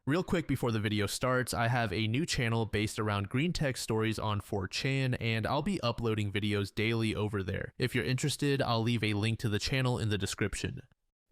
Real quick before the video starts, I have a new channel based around green tech stories on 4chan, and I'll be uploading videos daily over there. If you're interested, I'll leave a link to the channel in the description.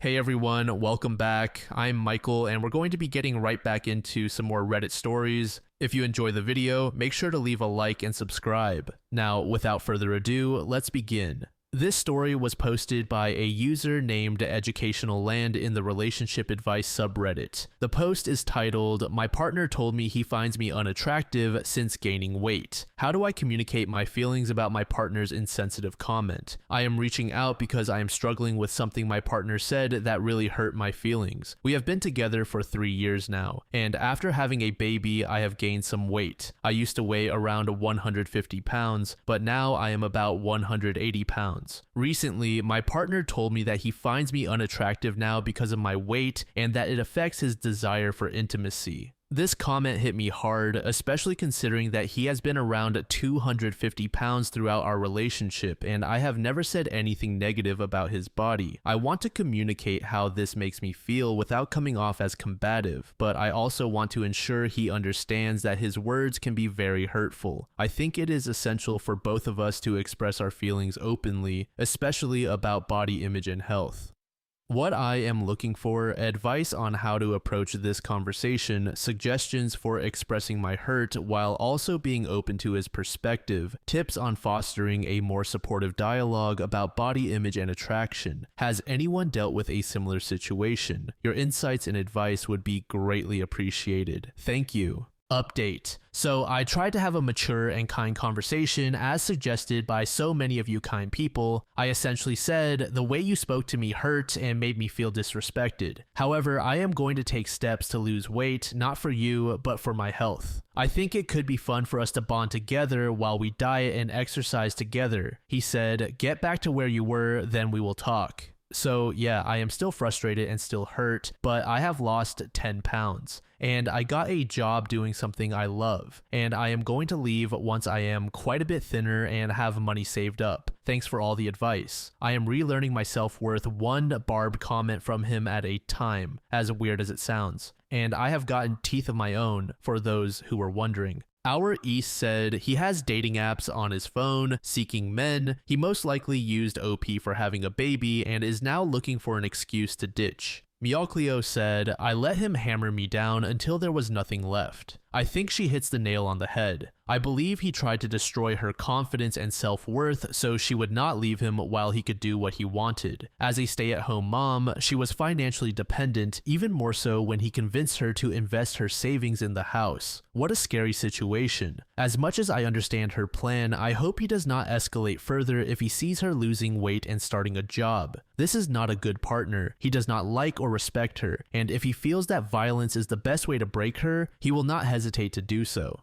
Hey everyone, welcome back. I'm Michael, and we're going to be getting right back into some more Reddit stories. If you enjoy the video, make sure to leave a like and subscribe. Now, without further ado, let's begin. This story was posted by a user named Educational Land in the relationship advice subreddit. The post is titled, "My partner told me he finds me unattractive since gaining weight. How do I communicate my feelings about my partner's insensitive comment? I am reaching out because I am struggling with something my partner said that really hurt my feelings. We have been together for 3 years now, and after having a baby, I have gained some weight. I used to weigh around 150 pounds, but now I am about 180 pounds. Recently, my partner told me that he finds me unattractive now because of my weight and that it affects his desire for intimacy. This comment hit me hard, especially considering that he has been around 250 pounds throughout our relationship, and I have never said anything negative about his body. I want to communicate how this makes me feel without coming off as combative, but I also want to ensure he understands that his words can be very hurtful. I think it is essential for both of us to express our feelings openly, especially about body image and health. What I am looking for: advice on how to approach this conversation, suggestions for expressing my hurt while also being open to his perspective, tips on fostering a more supportive dialogue about body image and attraction. Has anyone dealt with a similar situation? Your insights and advice would be greatly appreciated. Thank you." Update. So I tried to have a mature and kind conversation as suggested by so many of you kind people. I essentially said, "The way you spoke to me hurt and made me feel disrespected. However, I am going to take steps to lose weight, not for you, but for my health. I think it could be fun for us to bond together while we diet and exercise together." He said, "Get back to where you were, then we will talk." So yeah, I am still frustrated and still hurt, but I have lost 10 pounds, and I got a job doing something I love, and I am going to leave once I am quite a bit thinner and have money saved up. Thanks for all the advice. I am relearning my self-worth one barbed comment from him at a time, as weird as it sounds, and I have gotten teeth of my own, for those who were wondering. Our East said he has dating apps on his phone, seeking men. He most likely used OP for having a baby and is now looking for an excuse to ditch. Mialcleo said, "I let him hammer me down until there was nothing left. I think she hits the nail on the head. I believe he tried to destroy her confidence and self-worth so she would not leave him while he could do what he wanted. As a stay-at-home mom, she was financially dependent, even more so when he convinced her to invest her savings in the house. What a scary situation. As much as I understand her plan, I hope he does not escalate further if he sees her losing weight and starting a job. This is not a good partner. He does not like or respect her, and if he feels that violence is the best way to break her, he will not hesitate to do so."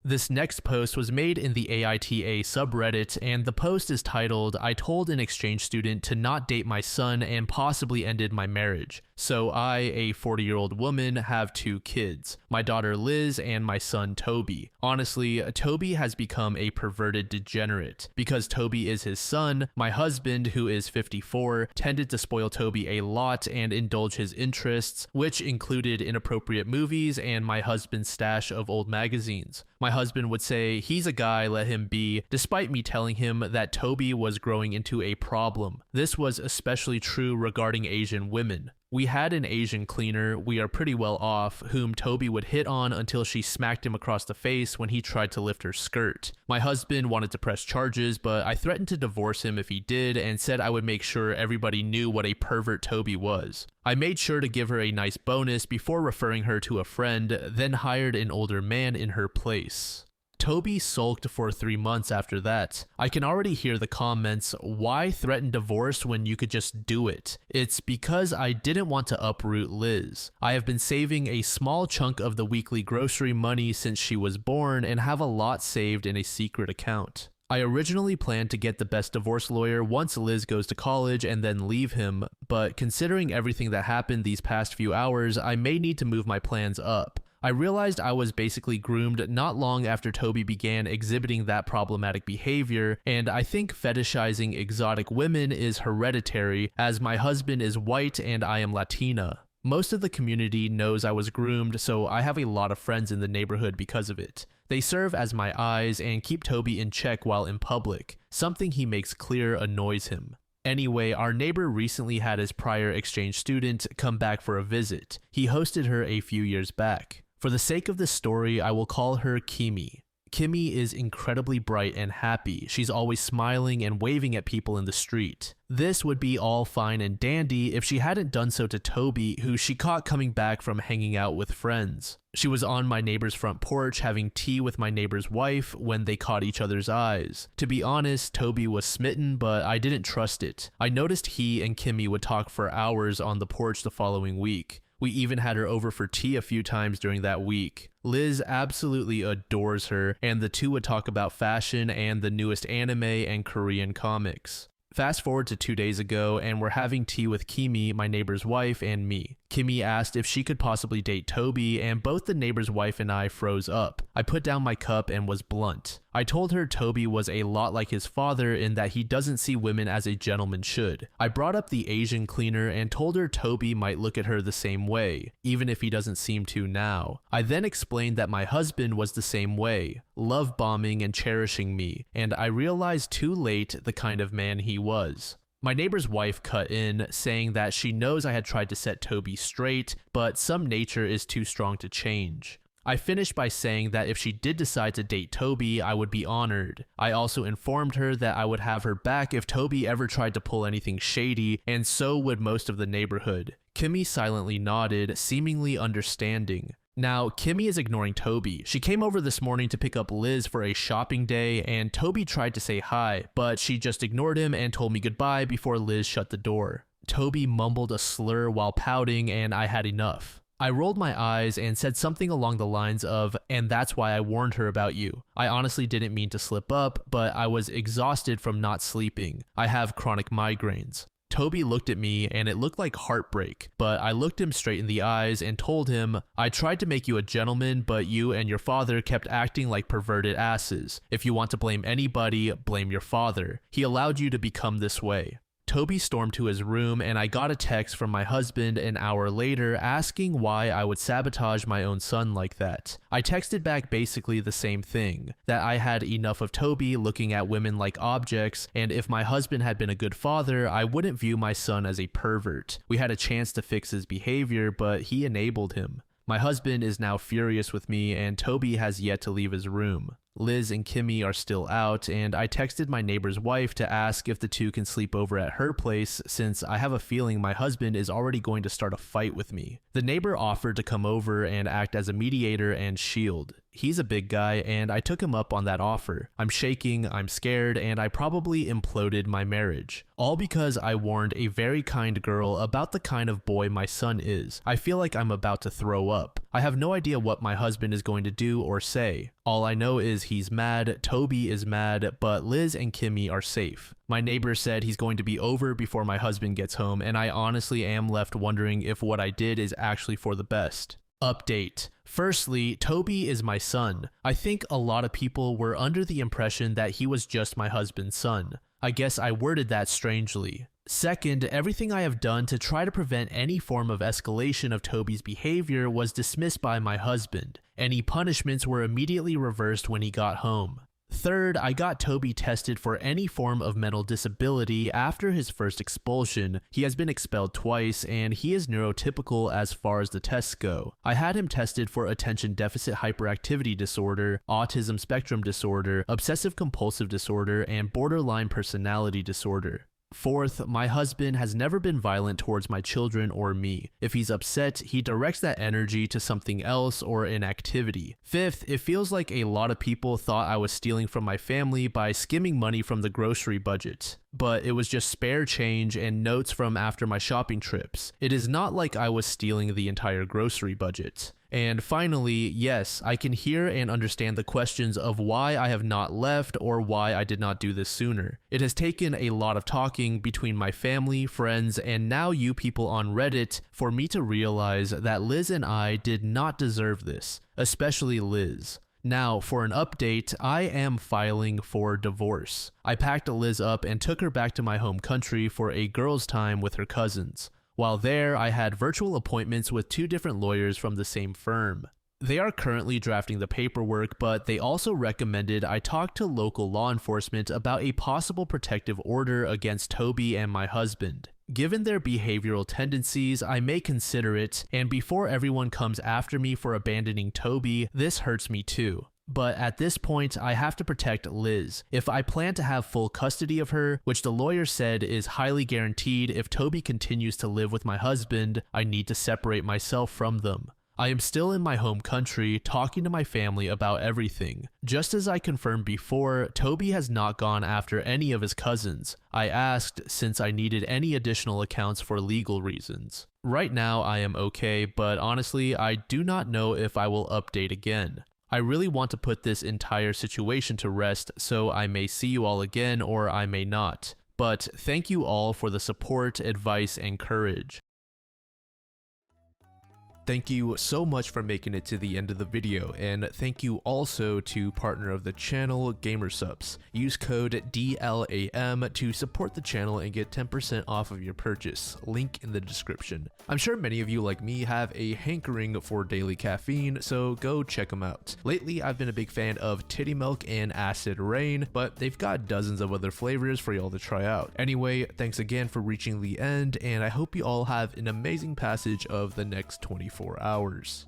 This next post was made in the AITA subreddit, and the post is titled, "I told an exchange student to not date my son and possibly ended my marriage. So I, a 40-year-old woman, have 2 kids, my daughter Liz and my son Toby. Honestly, Toby has become a perverted degenerate. Because Toby is his son, my husband, who is 54, tended to spoil Toby a lot and indulge his interests, which included inappropriate movies and my husband's stash of old magazines. My husband would say, 'He's a guy, let him be,' despite me telling him that Toby was growing into a problem. This was especially true regarding Asian women. We had an Asian cleaner, we are pretty well off, whom Toby would hit on until she smacked him across the face when he tried to lift her skirt. My husband wanted to press charges, but I threatened to divorce him if he did and said I would make sure everybody knew what a pervert Toby was. I made sure to give her a nice bonus before referring her to a friend, then hired an older man in her place. Toby sulked for 3 months after that. I can already hear the comments, why threaten divorce when you could just do it? It's because I didn't want to uproot Liz. I have been saving a small chunk of the weekly grocery money since she was born and have a lot saved in a secret account. I originally planned to get the best divorce lawyer once Liz goes to college and then leave him, but considering everything that happened these past few hours, I may need to move my plans up. I realized I was basically groomed not long after Toby began exhibiting that problematic behavior, and I think fetishizing exotic women is hereditary, as my husband is white and I am Latina. Most of the community knows I was groomed, so I have a lot of friends in the neighborhood because of it. They serve as my eyes and keep Toby in check while in public, something he makes clear annoys him. Anyway, our neighbor recently had his prior exchange student come back for a visit. He hosted her a few years back. For the sake of this story, I will call her Kimi. Kimi is incredibly bright and happy. She's always smiling and waving at people in the street. This would be all fine and dandy if she hadn't done so to Toby, who she caught coming back from hanging out with friends. She was on my neighbor's front porch having tea with my neighbor's wife when they caught each other's eyes. To be honest, Toby was smitten, but I didn't trust it. I noticed he and Kimi would talk for hours on the porch the following week. We even had her over for tea a few times during that week. Liz absolutely adores her, and the two would talk about fashion and the newest anime and Korean comics. Fast forward to 2 days ago, and we're having tea with Kimi, my neighbor's wife, and me. Kimi asked if she could possibly date Toby, and both the neighbor's wife and I froze up. I put down my cup and was blunt. I told her Toby was a lot like his father in that he doesn't see women as a gentleman should. I brought up the Asian cleaner and told her Toby might look at her the same way, even if he doesn't seem to now. I then explained that my husband was the same way, love bombing and cherishing me, and I realized too late the kind of man he was. My neighbor's wife cut in, saying that she knows I had tried to set Toby straight, but some nature is too strong to change. I finished by saying that if she did decide to date Toby, I would be honored. I also informed her that I would have her back if Toby ever tried to pull anything shady, and so would most of the neighborhood. Kimi silently nodded, seemingly understanding. Now, Kimi is ignoring Toby. She came over this morning to pick up Liz for a shopping day, and Toby tried to say hi, but she just ignored him and told me goodbye before Liz shut the door. Toby mumbled a slur while pouting, and I had enough. I rolled my eyes and said something along the lines of, "And that's why I warned her about you." I honestly didn't mean to slip up, but I was exhausted from not sleeping. I have chronic migraines. Toby looked at me and it looked like heartbreak, but I looked him straight in the eyes and told him, "I tried to make you a gentleman, but you and your father kept acting like perverted asses. If you want to blame anybody, blame your father. He allowed you to become this way." Toby stormed to his room, and I got a text from my husband an hour later asking why I would sabotage my own son like that. I texted back basically the same thing, that I had enough of Toby looking at women like objects, and if my husband had been a good father, I wouldn't view my son as a pervert. We had a chance to fix his behavior, but he enabled him. My husband is now furious with me, and Toby has yet to leave his room. Liz and Kimi are still out, and I texted my neighbor's wife to ask if the two can sleep over at her place, since I have a feeling my husband is already going to start a fight with me. The neighbor offered to come over and act as a mediator and shield. He's a big guy, and I took him up on that offer. I'm shaking, I'm scared, and I probably imploded my marriage. All because I warned a very kind girl about the kind of boy my son is. I feel like I'm about to throw up. I have no idea what my husband is going to do or say. All I know is he's mad, Toby is mad, but Liz and Kimi are safe. My neighbor said he's going to be over before my husband gets home, and I honestly am left wondering if what I did is actually for the best. Update. Firstly, Toby is my son. I think a lot of people were under the impression that he was just my husband's son. I guess I worded that strangely. Second, everything I have done to try to prevent any form of escalation of Toby's behavior was dismissed by my husband. Any punishments were immediately reversed when he got home. Third, I got Toby tested for any form of mental disability after his first expulsion. He has been expelled twice, and he is neurotypical as far as the tests go. I had him tested for attention deficit hyperactivity disorder, autism spectrum disorder, obsessive compulsive disorder, and borderline personality disorder. Fourth, my husband has never been violent towards my children or me. If he's upset, he directs that energy to something else or an activity. Fifth, it feels like a lot of people thought I was stealing from my family by skimming money from the grocery budget. But it was just spare change and notes from after my shopping trips. It is not like I was stealing the entire grocery budget. And finally, yes, I can hear and understand the questions of why I have not left or why I did not do this sooner. It has taken a lot of talking between my family, friends, and now you people on Reddit for me to realize that Liz and I did not deserve this, especially Liz. Now, for an update, I am filing for divorce. I packed Liz up and took her back to my home country for a girls' time with her cousins. While there, I had virtual appointments with 2 different lawyers from the same firm. They are currently drafting the paperwork, but they also recommended I talk to local law enforcement about a possible protective order against Toby and my husband. Given their behavioral tendencies, I may consider it, and before everyone comes after me for abandoning Toby, this hurts me too. But at this point, I have to protect Liz. If I plan to have full custody of her, which the lawyer said is highly guaranteed if Toby continues to live with my husband, I need to separate myself from them. I am still in my home country, talking to my family about everything. Just as I confirmed before, Toby has not gone after any of his cousins. I asked since I needed any additional accounts for legal reasons. Right now I am okay, but honestly, I do not know if I will update again. I really want to put this entire situation to rest, so I may see you all again or I may not. But thank you all for the support, advice, and courage. Thank you so much for making it to the end of the video, and thank you also to partner of the channel, GamerSupps. Use code DLAM to support the channel and get 10% off of your purchase, link in the description. I'm sure many of you like me have a hankering for daily caffeine, so go check them out. Lately, I've been a big fan of Titty Milk and Acid Rain, but they've got dozens of other flavors for y'all to try out. Anyway, thanks again for reaching the end, and I hope you all have an amazing passage of the next 24 hours.